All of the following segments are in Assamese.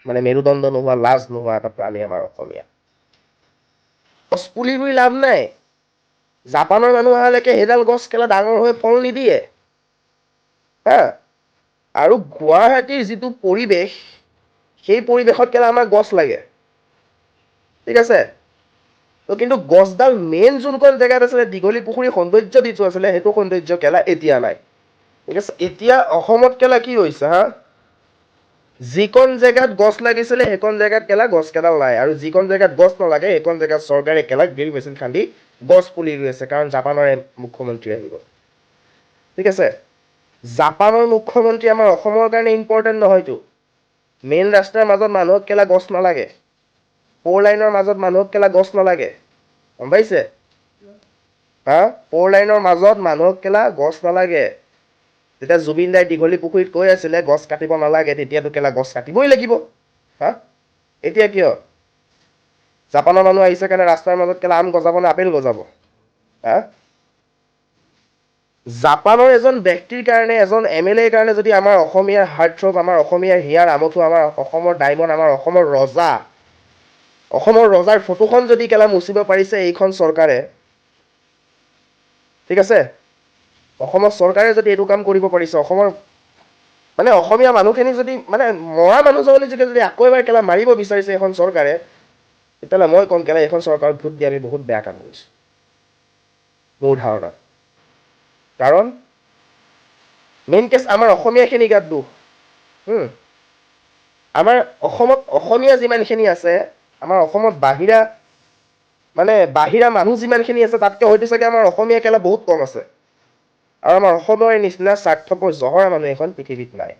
মানে মেৰুদণ্ড নোহোৱা লাজ নোহোৱা এটা প্ৰাণী আমাৰ অসমীয়া গছ পুলি ৰুই লাভ নাই জাপানৰ মানুহ অহালৈকে সেইডাল গছ কেলা ডাঙৰ হৈ ফল নিদিয়ে হা আৰু গুৱাহাটীৰ যিটো পৰিৱেশ সেই পৰিৱেশত কেলা আমাক গছ লাগে ঠিক আছে তো কিন্তু গছডাল মেইন যোনখন জেগাত আছিলে দীঘলী পুখুৰী সৌন্দৰ্য দিটো আছিলে সেইটো সৌন্দৰ্য কেলা এতিয়া নাই ঠিক আছে এতিয়া অসমত কেলা কি হৈছে হা যিকণ জেগাত গছ লাগিছিলে সেইকণ জেগাত কেলা গছ কেডাল নাই আৰু যিকণ জেগাত গছ নালাগে সেইকণ জেগাত চৰকাৰে কেলা ড্ৰিল মেচিন খান্দি গছ পুলি ৰুই আছে কাৰণ জাপানৰ মুখ্যমন্ত্ৰী আহিব ঠিক আছে জাপানৰ মুখ্যমন্ত্ৰী আমাৰ অসমৰ কাৰণে ইম্পৰ্টেণ্ট নহয়তো মেইন ৰাস্তাৰ মাজত মানুহক কেলা গছ নালাগে ফ'ৰ লাইনৰ মাজত মানুহক কেলা গছ নালাগে গম পাইছে হা ফ'ৰ লাইনৰ মাজত মানুহক কেলা গছ নালাগে যেতিয়া জুবিন দাই দীঘলী পুখুৰীত কৈ আছিলে গছ কাটিব নালাগে তেতিয়াতো কেলা গছ কাটিবই লাগিব হা এতিয়া কিয় জাপানৰ মানুহ আহিছে কাৰণে ৰাস্তাৰ মাজত কেলা আম গজাব নে আপেল গজাব হা জাপানৰ এজন ব্যক্তিৰ কাৰণে এজন MLA কাৰণে যদি আমাৰ অসমীয়াৰ হাৰ্টথ্ৰব আমাৰ অসমীয়াৰ হিয়াৰ আমঠু আমাৰ অসমৰ ডায়মণ্ড আমাৰ অসমৰ ৰজাৰ ফটোখন যদি কেলা মুচিব পাৰিছে এইখন চৰকাৰে ঠিক আছে অসমৰ চৰকাৰে যদি এইটো কাম কৰিব পাৰিছে অসমৰ মানে অসমীয়া মানুহখিনি যদি মানে মৰা মানুহজনী যদি আকৌ এবাৰ কেলা মাৰিব বিচাৰিছে এখন চৰকাৰে তেতিয়াহ'লে মই ক'ম কেলা এইখন চৰকাৰক ভোট দি আমি বহুত বেয়া কাম কৰিছোঁ মোৰ ধাৰণা কাৰণ মেইন কেছ আমাৰ অসমীয়াখিনি গাত দুখ আমাৰ অসমত অসমীয়া যিমানখিনি আছে আমাৰ অসমত বাহিৰা মানুহ যিমানখিনি আছে তাতকৈ হয়তো চাগে আমাৰ অসমীয়া কেলা বহুত কম আছে আৰু আমাৰ অসমৰ নিচিনা স্বাৰ্থপৰ জহৰা মানুহ এখন পৃথিৱীত নাই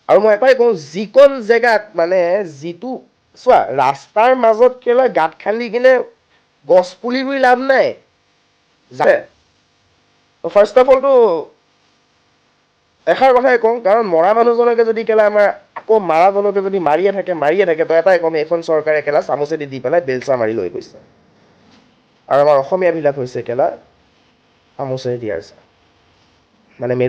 আৰু মই এটাই কওঁ যিকণ জেগাত মানে যিটো চোৱা ৰাস্তাৰ মাজত কেলা গাঁত খান্দি কিনে গছ পুলি ৰুই লাভ নাই ফাৰ্ষ্ট অফ অলটো এষাৰ কথাই কওঁ কাৰণ মৰা মানুহজনকে যদি কেলা আমাৰ আকৌ মাৰাজনকে যদি মাৰিয়ে থাকে তো এটাই কম এইখন চৰকাৰে কেলা চামুচেদি দি পেলাই বেলচা মাৰি লৈ গৈছে আৰু আমাৰ অসমীয়াবিলাক হৈছে কেলা চামুচেৰে দিয়াৰ মানে মেৰুদণ্ড